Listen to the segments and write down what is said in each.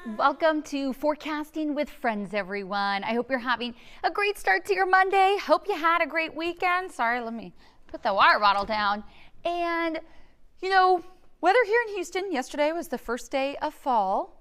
Welcome to Forecasting with Friends, everyone. I hope you're having a great start to your Monday. Hope you had a great weekend. Sorry, let me put the water bottle down. And, weather here in Houston, yesterday was the first day of fall.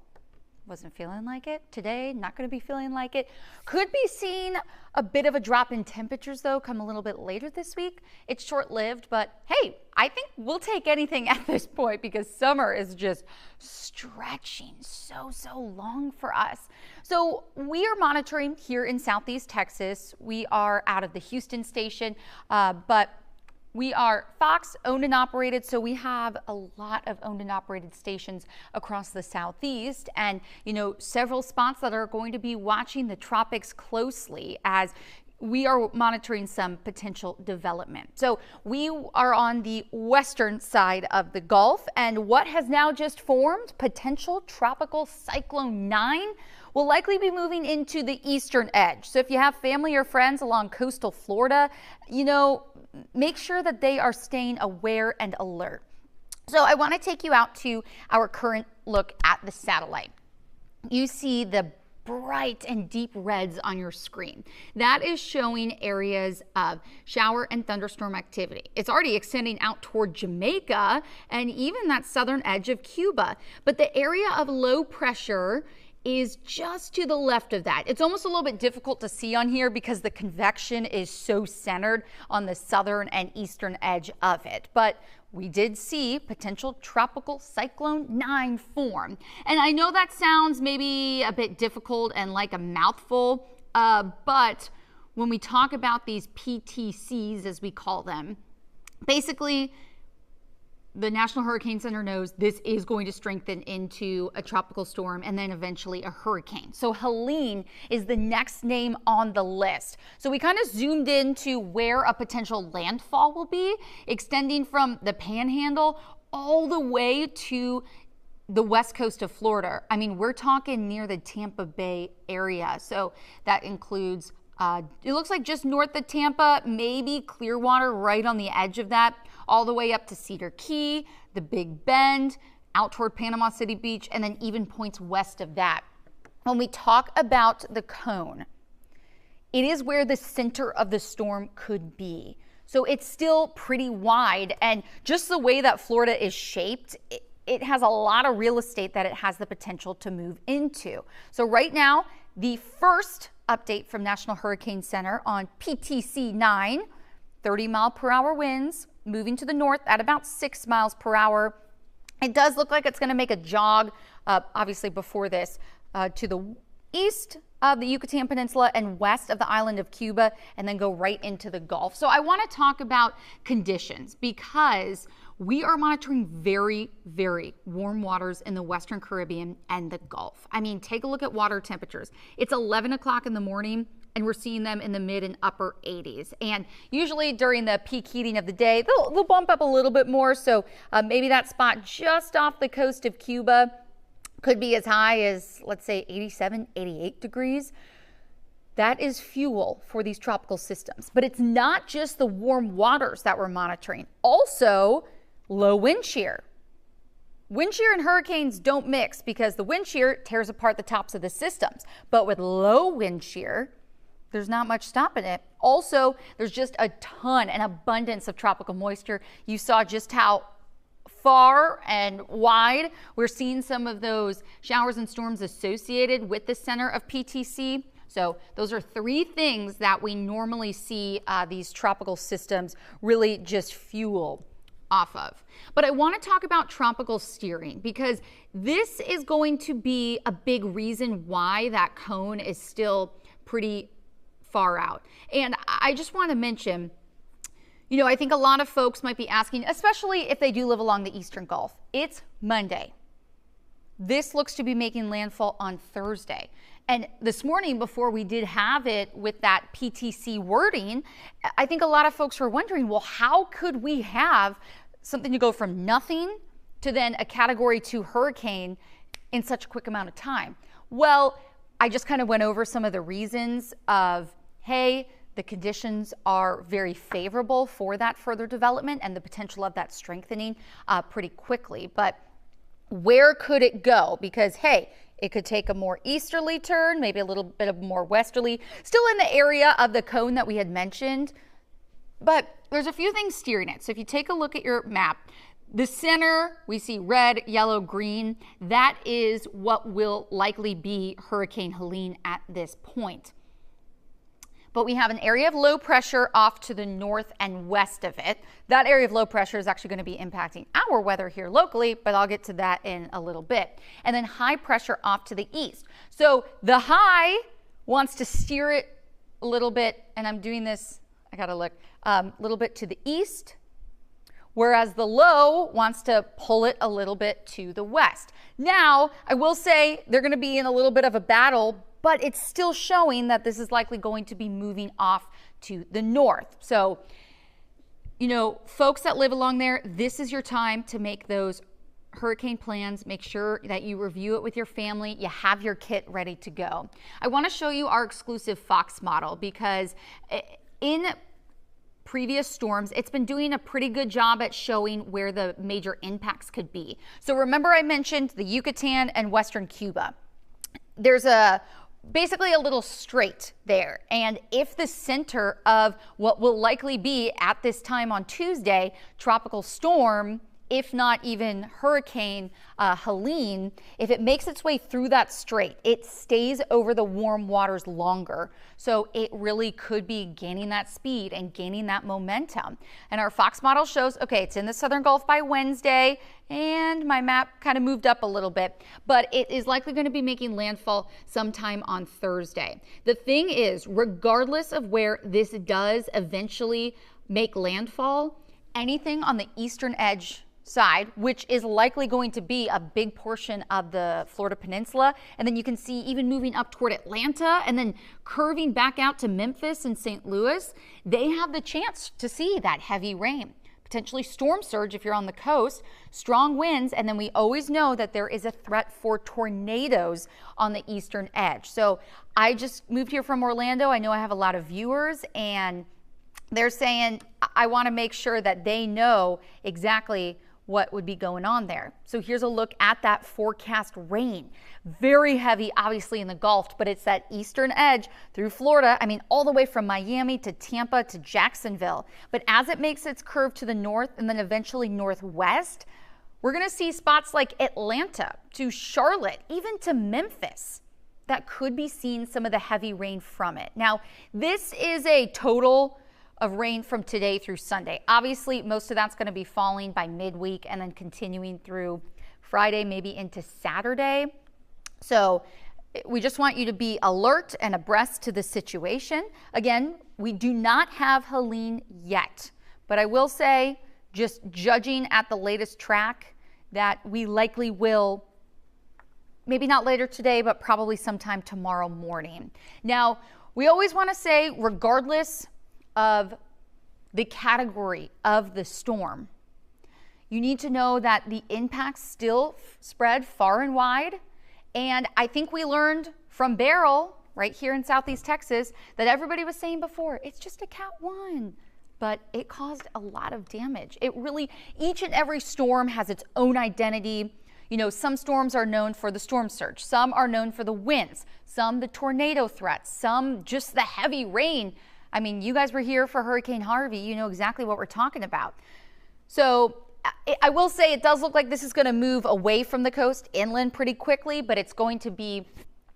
Wasn't feeling like it. Today, not going to be feeling like it. Could be seeing a bit of a drop in temperatures, though, come a little bit later this week. It's short-lived, but hey, I think we'll take anything at this point because summer is just stretching so long for us. So we are monitoring here in Southeast Texas. We are out of the Houston station, but we are Fox owned and operated, so we have a lot of owned and operated stations across the Southeast, and several spots that are going to be watching the tropics closely as we are monitoring some potential development. So we are on the western side of the Gulf, and what has now just formed, potential tropical Cyclone 9, will likely be moving into the eastern edge. So if you have family or friends along coastal Florida, make sure that they are staying aware and alert. So I want to take you out to our current look at the satellite. You see the bright and deep reds on your screen. That is showing areas of shower and thunderstorm activity. It's already extending out toward Jamaica and even that southern edge of Cuba. But the area of low pressure is just to the left of that. It's almost a little bit difficult to see on here because the convection is so centered on the southern and eastern edge of it. But we did see potential tropical Cyclone 9 form. And I know that sounds maybe a bit difficult and like a mouthful, but when we talk about these PTCs, as we call them, basically the National Hurricane Center knows this is going to strengthen into a tropical storm and then eventually a hurricane. So Helene is the next name on the list. So we kind of zoomed into where a potential landfall will be, extending from the Panhandle all the way to the west coast of Florida. I mean, we're talking near the Tampa Bay area. So that includes it looks like just north of Tampa, maybe Clearwater right on the edge of that, all the way up to Cedar Key, the Big Bend, out toward Panama City Beach, and then even points west of that. When we talk about the cone, it is where the center of the storm could be. So it's still pretty wide, and just the way that Florida is shaped, it has a lot of real estate that it has the potential to move into. So right now, the first update from National Hurricane Center on PTC 9, 30-mile-per-hour winds, moving to the north at about 6 miles per hour. It does look like it's going to make a jog, obviously before this, to the east of the Yucatan Peninsula and west of the island of Cuba, and then go right into the Gulf. So I want to talk about conditions because we are monitoring very warm waters in the Western Caribbean and the Gulf. I mean, take a look at water temperatures. It's 11 o'clock in the morning and we're seeing them in the mid and upper 80s. And usually during the peak heating of the day, they'll bump up a little bit more. So maybe that spot just off the coast of Cuba could be as high as, let's say, 87, 88 degrees. That is fuel for these tropical systems. But it's not just the warm waters that we're monitoring. Also, low wind shear. Wind shear and hurricanes don't mix because the wind shear tears apart the tops of the systems. But with low wind shear, there's not much stopping it. Also, there's just a ton, an abundance of tropical moisture. You saw just how far and wide we're seeing some of those showers and storms associated with the center of PTC. So those are three things that we normally see these tropical systems really just fuel off of. But I want to talk about tropical steering because this is going to be a big reason why that cone is still pretty far out. And I just want to mention, I think a lot of folks might be asking, especially if they do live along the Eastern Gulf. It's Monday. This looks to be making landfall on Thursday. And this morning, before we did have it with that PTC wording, I think a lot of folks were wondering, well, how could we have something to go from nothing to then a Category 2 hurricane in such a quick amount of time? Well, I just kind of went over some of the reasons of, hey, the conditions are very favorable for that further development and the potential of that strengthening pretty quickly. But where could it go? Because, hey, It could take a more easterly turn, maybe a little bit of more westerly, still in the area of the cone that we had mentioned. But there's a few things steering it. So if you take a look at your map, the center, we see red, yellow, green. That is what will likely be Hurricane Helene at this point. But we have an area of low pressure off to the north and west of it. That area of low pressure is actually going to be impacting our weather here locally, but I'll get to that in a little bit. And then high pressure off to the east. So the high wants to steer it a little bit, and I'm doing this, I gotta look, a little bit to the east, whereas the low wants to pull it a little bit to the west. Now, I will say they're going to be in a little bit of a battle, but it's still showing that this is likely going to be moving off to the north. So, you know, folks that live along there, this is your time to make those hurricane plans. Make sure that you review it with your family. You have your kit ready to go. I want to show you our exclusive Fox model because in previous storms, it's been doing a pretty good job at showing where the major impacts could be. So remember I mentioned the Yucatan and Western Cuba. There's basically a little strait there. And if the center of what will likely be at this time on Tuesday, tropical storm, if not even Hurricane Helene, if it makes its way through that strait, it stays over the warm waters longer. So it really could be gaining that speed and gaining that momentum. And our Fox model shows, okay, it's in the Southern Gulf by Wednesday, and my map kind of moved up a little bit, but it is likely going to be making landfall sometime on Thursday. The thing is, regardless of where this does eventually make landfall, anything on the eastern edge side, which is likely going to be a big portion of the Florida Peninsula, and then you can see even moving up toward Atlanta and then curving back out to Memphis and St. Louis, they have the chance to see that heavy rain, potentially storm surge if you're on the coast, strong winds, and then we always know that there is a threat for tornadoes on the eastern edge. So I just moved here from Orlando. I know I have a lot of viewers, and they're saying I want to make sure that they know exactly what would be going on there. So here's a look at that forecast rain. Very heavy, obviously, in the Gulf, but it's that eastern edge through Florida. I mean, all the way from Miami to Tampa to Jacksonville. But as it makes its curve to the north and then eventually northwest, we're going to see spots like Atlanta to Charlotte, even to Memphis, that could be seeing some of the heavy rain from it. Now, this is a total of rain from today through Sunday. Obviously, most of that's going to be falling by midweek and then continuing through Friday, maybe into Saturday. So we just want you to be alert and abreast to the situation. Again, we do not have Helene yet, but I will say, just judging at the latest track, that we likely will, maybe not later today, but probably sometime tomorrow morning. Now, we always want to say, regardless of the category of the storm, you need to know that the impacts still spread far and wide. And I think we learned from Beryl right here in Southeast Texas that everybody was saying before, it's just a Cat 1, but it caused a lot of damage. It really, each and every storm has its own identity. You know, some storms are known for the storm surge, some are known for the winds, some the tornado threats, some just the heavy rain. I mean, you guys were here for Hurricane Harvey. You know exactly what we're talking about. So I will say it does look like this is going to move away from the coast inland pretty quickly, but it's going to be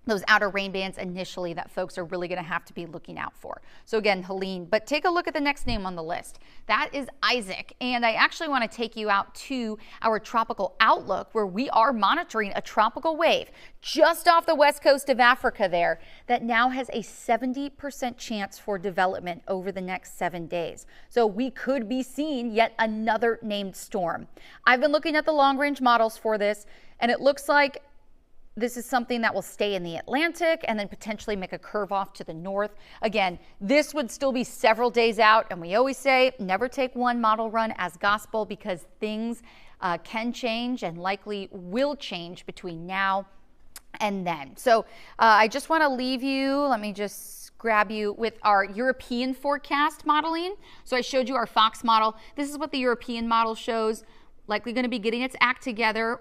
those outer rain bands initially that folks are really going to have to be looking out for. So again, Helene, but take a look at the next name on the list. That is Isaac. And I actually want to take you out to our tropical outlook where we are monitoring a tropical wave just off the west coast of Africa there that now has a 70% chance for development over the next 7 days. So we could be seeing yet another named storm. I've been looking at the long range models for this, and it looks like this is something that will stay in the Atlantic and then potentially make a curve off to the north. Again, this would still be several days out, and we always say never take one model run as gospel because things can change and likely will change between now and then. So I just want to leave you, let me just grab you with our European forecast modeling. So I showed you our Fox model. This is what the European model shows. Likely going to be getting its act together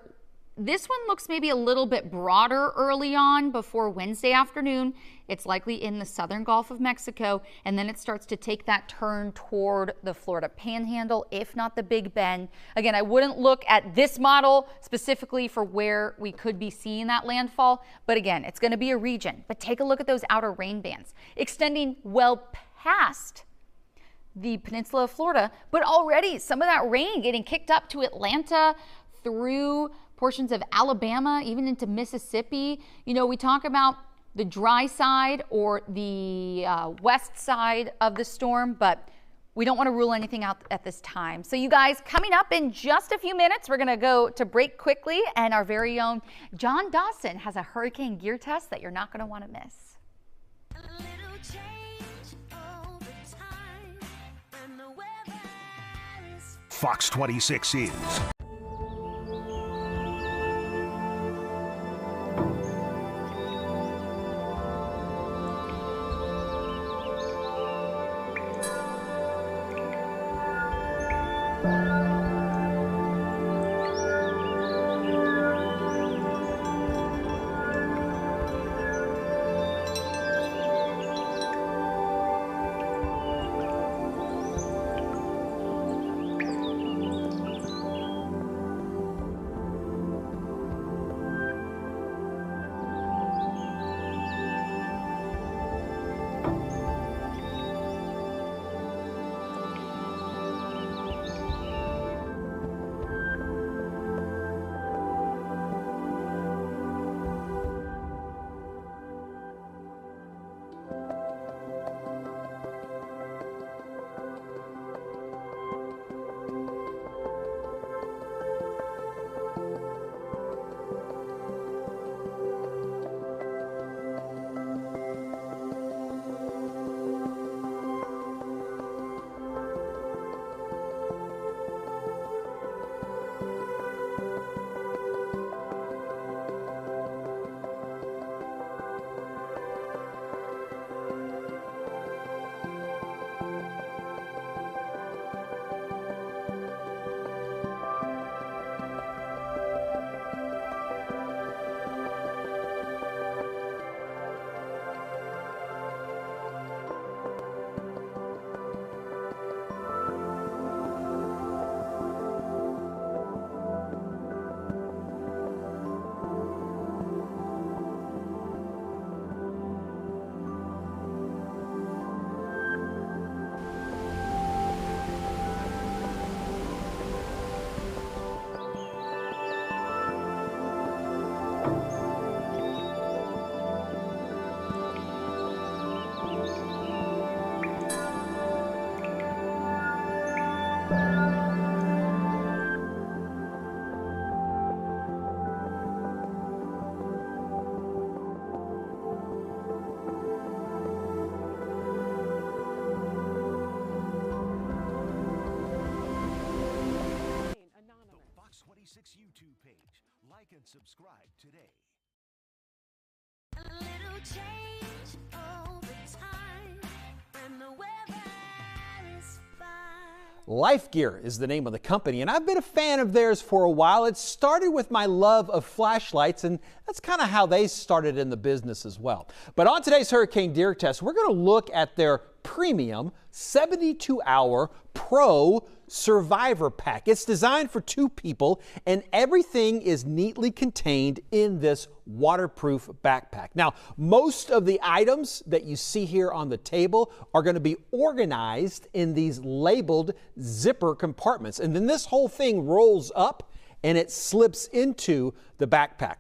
This one looks maybe a little bit broader early on before Wednesday afternoon. It's likely in the southern Gulf of Mexico, and then it starts to take that turn toward the Florida Panhandle, if not the Big Bend. Again, I wouldn't look at this model specifically for where we could be seeing that landfall, but again, it's going to be a region. But take a look at those outer rain bands extending well past the peninsula of Florida, but already some of that rain getting kicked up to Atlanta, through portions of Alabama, even into Mississippi. You know, we talk about the dry side or the west side of the storm, but we don't want to rule anything out at this time. So you guys, coming up in just a few minutes, we're going to go to break quickly, and our very own John Dawson has a hurricane gear test that you're not going to want to miss. Fox 26 is YouTube page. Like and subscribe today. A little change over time when the weather is fine. Life Gear is the name of the company, and I've been a fan of theirs for a while. It started with my love of flashlights, and that's kind of how they started in the business as well. But on today's Hurricane Gear Test, we're going to look at their premium 72-hour Pro Survivor Pack. It's designed for 2 people, and everything is neatly contained in this waterproof backpack. Now, most of the items that you see here on the table are going to be organized in these labeled zipper compartments, and then this whole thing rolls up and it slips into the backpack.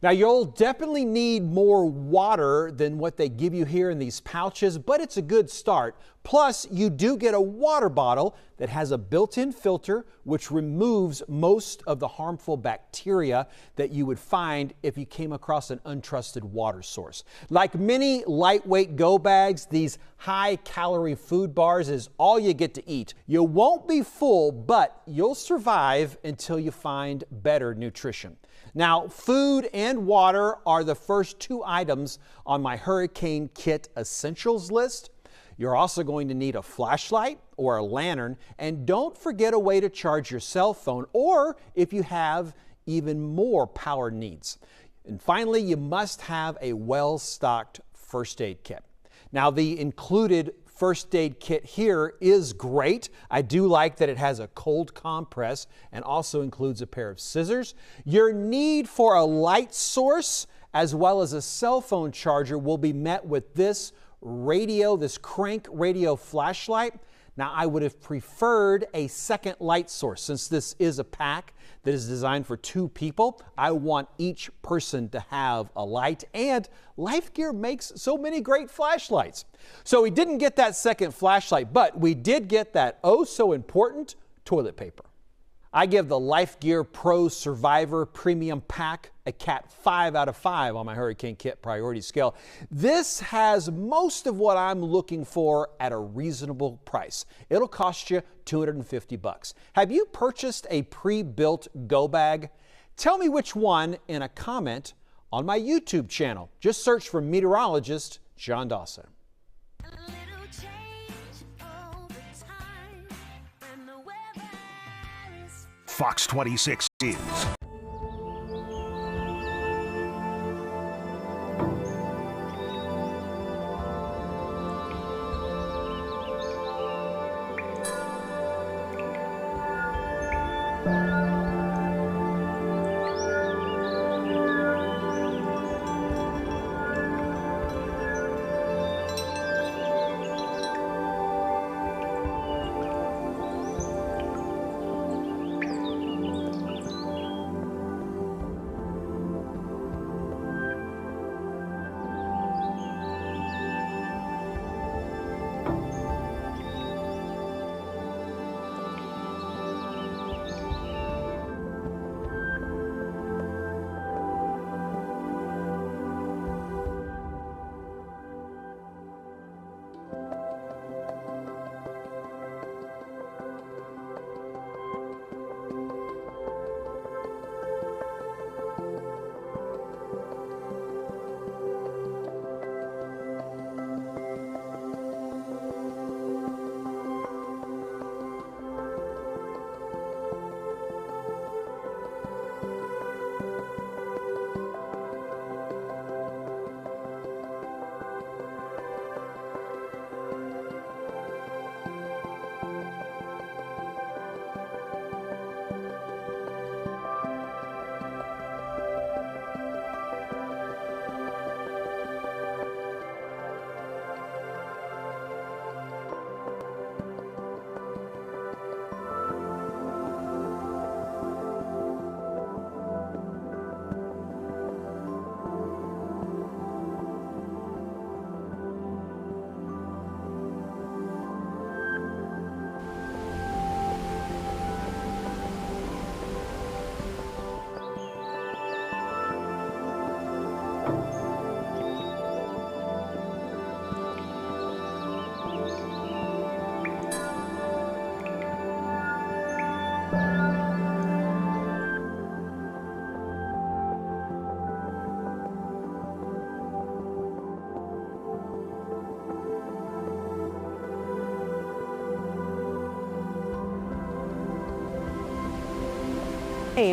Now, you'll definitely need more water than what they give you here in these pouches, but it's a good start. Plus, you do get a water bottle that has a built-in filter, which removes most of the harmful bacteria that you would find if you came across an untrusted water source. Like many lightweight go bags, these high-calorie food bars is all you get to eat. You won't be full, but you'll survive until you find better nutrition. Now, food and water are the first 2 items on my Hurricane Kit Essentials list. You're also going to need a flashlight or a lantern, and don't forget a way to charge your cell phone, or if you have even more power needs. And finally, you must have a well-stocked first aid kit. Now, the included first aid kit here is great. I do like that it has a cold compress and also includes a pair of scissors. Your need for a light source as well as a cell phone charger will be met with this radio, this crank radio flashlight. Now, I would have preferred a second light source. Since this is a pack that is designed for 2 people, I want each person to have a light, and Life Gear makes so many great flashlights. So we didn't get that second flashlight, but we did get that oh so important toilet paper. I give the Life Gear Pro Survivor Premium Pack a Cat 5 out of 5 on my Hurricane Kit priority scale. This has most of what I'm looking for at a reasonable price. It'll cost you $250. Have you purchased a pre-built go bag? Tell me which one in a comment on my YouTube channel. Just search for meteorologist John Dawson. A little change over time, and the weather is Fox 26 is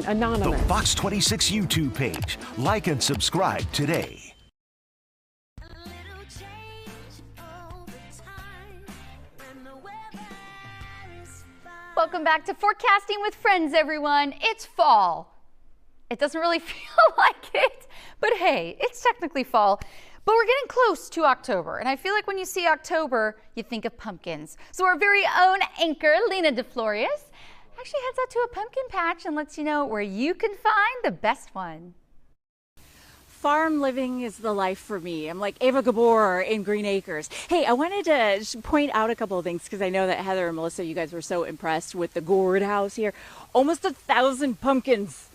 Anonymous. the Fox 26 YouTube page. Like and subscribe today. a little change over time, and the weather is fine. Welcome back to Forecasting with Friends, everyone. It's fall. It doesn't really feel like it, but hey, it's technically fall. But we're getting close to October, and I feel like when you see October, you think of pumpkins. So our very own anchor, Lena DeFlorius, actually heads out to a pumpkin patch and lets you know where you can find the best one. Farm living is the life for me. I'm like Ava Gabor in Green Acres. Hey, I wanted to just point out a couple of things because I know that Heather and Melissa, you guys were so impressed with the gourd house here. Almost 1,000 pumpkins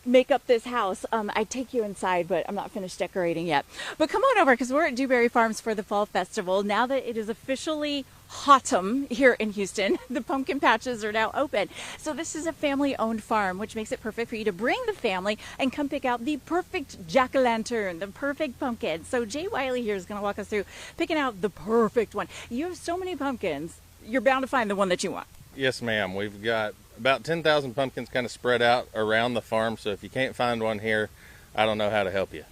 make up this house. I'd take you inside, but I'm not finished decorating yet. But come on over because we're at Dewberry Farms for the Fall Festival. Now that it is officially autumn here in Houston, the pumpkin patches are now open. So this is a family-owned farm, which makes it perfect for you to bring the family and come pick out the perfect jack-o'-lantern, the perfect pumpkin. So Jay Wiley here is going to walk us through picking out the perfect one. You have so many pumpkins, you're bound to find the one that you want. Yes, ma'am. We've got about 10,000 pumpkins kind of spread out around the farm. So if you can't find one here, I don't know how to help you.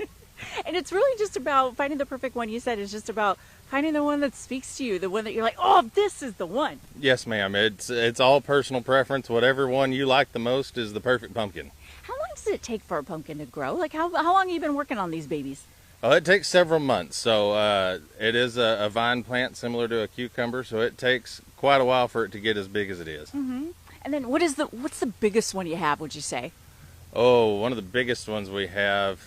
And it's really just about finding the perfect one. You said it's just about finding the one that speaks to you, the one that you're like, oh, this is the one. Yes, ma'am. It's all personal preference. Whatever one you like the most is the perfect pumpkin. How long does it take for a pumpkin to grow? Like how long have you been working on these babies? Well, it takes several months. So it is a vine plant similar to a cucumber. So it takes quite a while for it to get as big as it is. Mm-hmm. And then what's the biggest one you have, would you say? Oh, one of the biggest ones we have,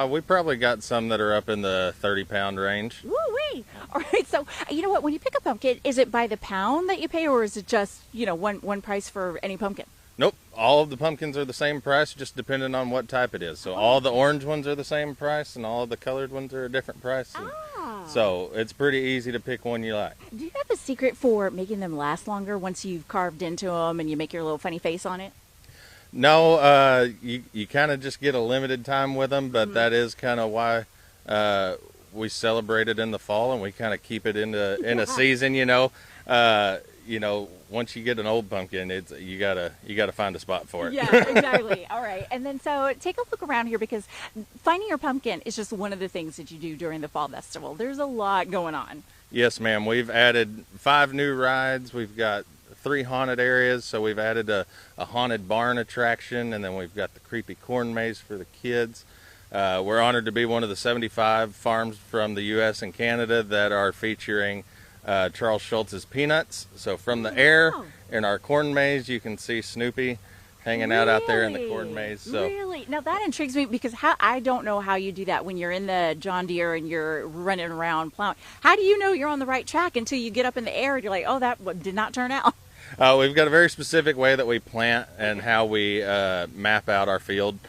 we probably got some that are up in the 30-pound range. Woo-wee! All right, so you know what, when you pick a pumpkin, is it by the pound that you pay, or is it just, one price for any pumpkin? Nope, all of the pumpkins are the same price, just depending on what type it is. So all the orange ones are the same price, and all of the colored ones are a different price. So it's pretty easy to pick one you like. Do you have a secret for making them last longer once you've carved into them and you make your little funny face on it? No, you kind of just get a limited time with them, but that is kind of why we celebrate it in the fall, and we kind of keep it in a season. Once you get an old pumpkin, you gotta find a spot for it. Yeah, exactly. All right, and then so take a look around here, because finding your pumpkin is just one of the things that you do during the fall festival. There's a lot going on. Yes, ma'am. We've added 5 new rides. We've got 3 haunted areas, so we've added a haunted barn attraction, and then we've got the creepy corn maze for the kids. We're honored to be one of the 75 farms from the U.S. and Canada that are featuring Charles Schultz's Peanuts. So from the air in our corn maze, you can see Snoopy hanging out there in the corn maze. So really? Now that intrigues me, because I don't know how you do that when you're in the John Deere and you're running around plowing. How do you know you're on the right track until you get up in the air and you're like, oh, that did not turn out? We've got a very specific way that we plant and how we map out our field,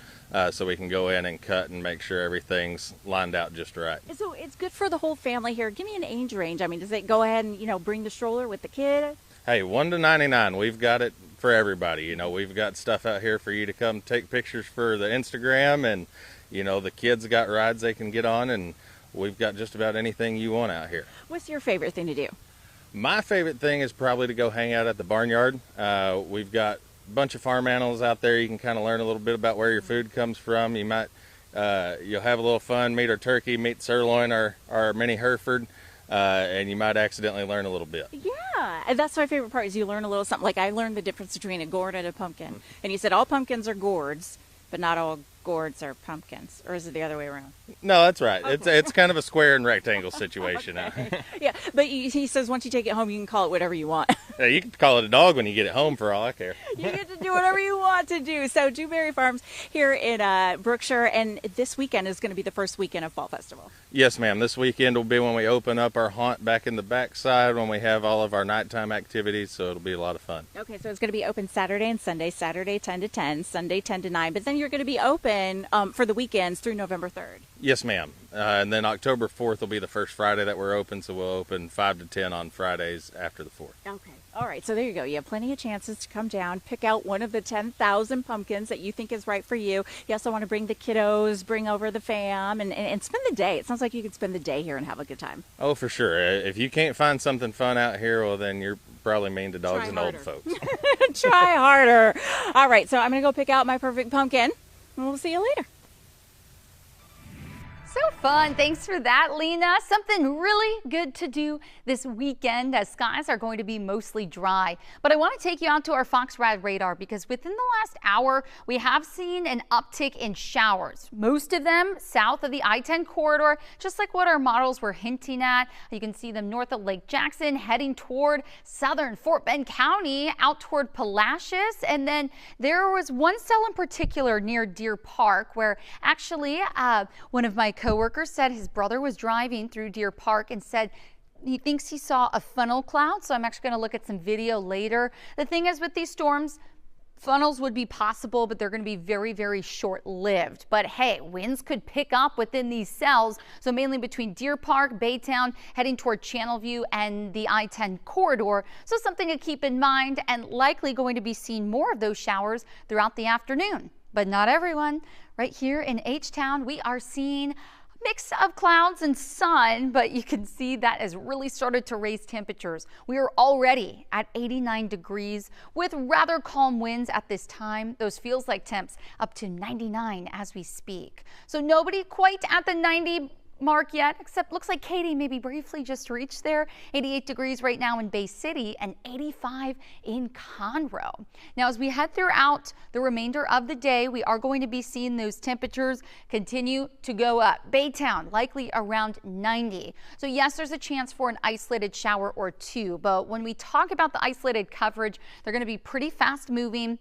so we can go in and cut and make sure everything's lined out just right. So it's good for the whole family here. Give me an age range. I mean, does it go ahead and, bring the stroller with the kid? Hey, 1 to 99, we've got it for everybody. We've got stuff out here for you to come take pictures for the Instagram, and, the kids got rides they can get on, and we've got just about anything you want out here. What's your favorite thing to do? My favorite thing is probably to go hang out at the barnyard. We've got a bunch of farm animals out there. You can kind of learn a little bit about where your food comes from. You'll have a little fun, meet our turkey, meet sirloin, our mini Hereford, and you might accidentally learn a little bit. Yeah, and that's my favorite part, is you learn a little something. Like I learned the difference between a gourd and a pumpkin. And you said all pumpkins are gourds, but not all gourds are pumpkins. Or is it the other way around? No, that's right. Okay. It's kind of a square and rectangle situation. Okay. Yeah, but he says once you take it home, you can call it whatever you want. Yeah, you can call it a dog when you get it home, for all I care. You get to do whatever you want to do. So Dewberry Farms here in Brookshire, and this weekend is going to be the first weekend of Fall Festival. Yes, ma'am. This weekend will be when we open up our haunt back in the backside, when we have all of our nighttime activities, so it'll be a lot of fun. Okay, so it's going to be open Saturday and Sunday. Saturday 10 to 10, Sunday 10 to 9, but then you're going to be open for the weekends through November 3rd. Yes, ma'am. And then October 4th will be the first Friday that we're open, so we'll open 5 to 10 on Fridays after the 4th. Okay. All right, so there you go. You have plenty of chances to come down, pick out one of the 10,000 pumpkins that you think is right for you. You also want to bring the kiddos, bring over the fam, and spend the day. It sounds like you could spend the day here and have a good time. Oh, for sure. If you can't find something fun out here, well, then you're probably mean to dogs and old folks. Try harder. All right, so I'm going to go pick out my perfect pumpkin, and we'll see you later. So fun. Thanks for that, Lena. Something really good to do this weekend, as skies are going to be mostly dry. But I want to take you out to our Fox Rad radar, because within the last hour, we have seen an uptick in showers. Most of them south of the I-10 corridor, just like what our models were hinting at. You can see them north of Lake Jackson, heading toward southern Fort Bend County, out toward Palacios. And then there was one cell in particular near Deer Park, where actually one of my coworkers said his brother was driving through Deer Park and said he thinks he saw a funnel cloud. So I'm actually going to look at some video later. The thing is, with these storms, funnels would be possible, but they're going to be very, very short-lived. But hey, winds could pick up within these cells. So mainly between Deer Park, Baytown, heading toward Channelview and the I-10 corridor. So something to keep in mind, and likely going to be seeing more of those showers throughout the afternoon. But not everyone. Right here in H-Town, we are seeing Mix of clouds and sun, but you can see that has really started to raise temperatures. We are already at 89 degrees with rather calm winds at this time. Those feels like temps up to 99 as we speak. So nobody quite at the 90 mark yet, except looks like Katy maybe briefly just reached there. 88 degrees right now in Bay City and 85 in Conroe. Now, as we head throughout the remainder of the day, we are going to be seeing those temperatures continue to go up. Baytown likely around 90. So yes, there's a chance for an isolated shower or two, but when we talk about the isolated coverage, they're going to be pretty fast moving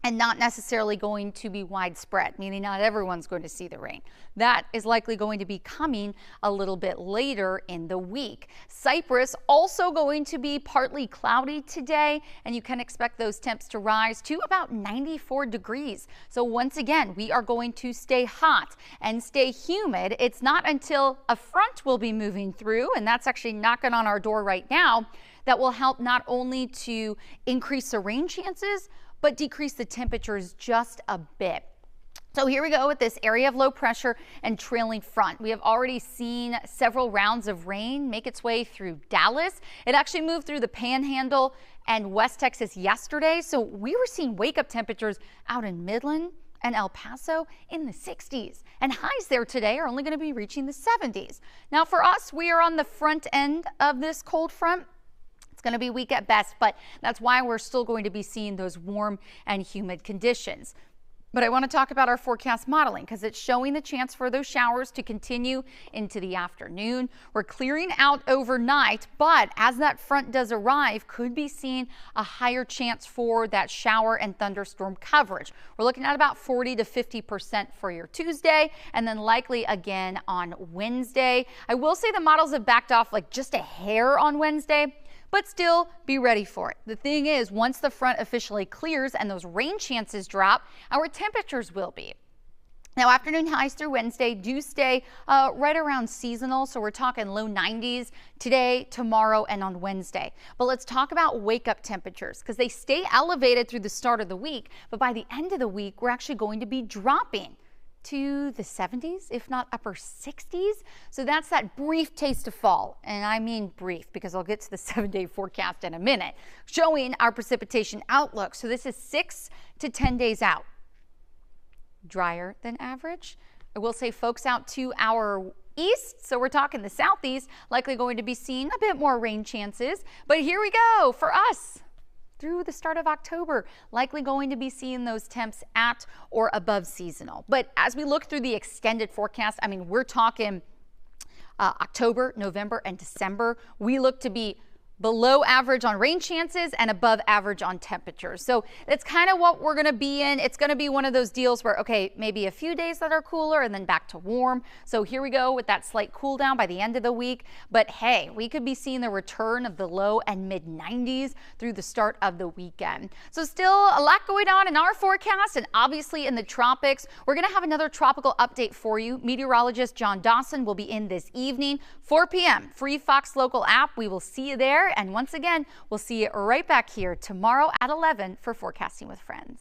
and not necessarily going to be widespread, meaning not everyone's going to see the rain. That is likely going to be coming a little bit later in the week. Cypress also going to be partly cloudy today, and you can expect those temps to rise to about 94 degrees. So once again, we are going to stay hot and stay humid. It's not until a front will be moving through, and that's actually knocking on our door right now, that will help not only to increase the rain chances, but decrease the temperatures just a bit. So here we go with this area of low pressure and trailing front. We have already seen several rounds of rain make its way through Dallas. It actually moved through the Panhandle and West Texas yesterday. So we were seeing wake-up temperatures out in Midland and El Paso in the 60s. And highs there today are only going to be reaching the 70s. Now for us, we are on the front end of this cold front. It's going to be weak at best, but that's why we're still going to be seeing those warm and humid conditions. But I want to talk about our forecast modeling because it's showing the chance for those showers to continue into the afternoon. We're clearing out overnight, but as that front does arrive, could be seeing a higher chance for that shower and thunderstorm coverage. We're looking at about 40 to 50% for your Tuesday, and then likely again on Wednesday. I will say the models have backed off like just a hair on Wednesday, but still be ready for it. The thing is, once the front officially clears and those rain chances drop, our temperatures will be. Now, afternoon highs through Wednesday do stay right around seasonal, so we're talking low 90s today, tomorrow, and on Wednesday. But let's talk about wake-up temperatures because they stay elevated through the start of the week, but by the end of the week, we're actually going to be dropping to the 70s, if not upper 60s. So that's that brief taste of fall. And I mean brief because I'll get to the 7-day forecast in a minute, showing our precipitation outlook. So this is 6 to 10 days out. Drier than average. I will say folks out to our east, so we're talking the southeast, likely going to be seeing a bit more rain chances. But here we go for us. Through the start of October, likely going to be seeing those temps at or above seasonal. But as we look through the extended forecast, I mean, we're talking October, November, and December. We look to be below average on rain chances and above average on temperatures. So that's kind of what we're going to be in. It's going to be one of those deals where, okay, maybe a few days that are cooler and then back to warm. So here we go with that slight cool down by the end of the week. But hey, we could be seeing the return of the low and mid 90s through the start of the weekend. So still a lot going on in our forecast and obviously in the tropics. We're going to have another tropical update for you. Meteorologist John Dawson will be in this evening, 4 p.m. Free Fox Local app. We will see you there. And once again, we'll see you right back here tomorrow at 11 for Forecasting with Friends.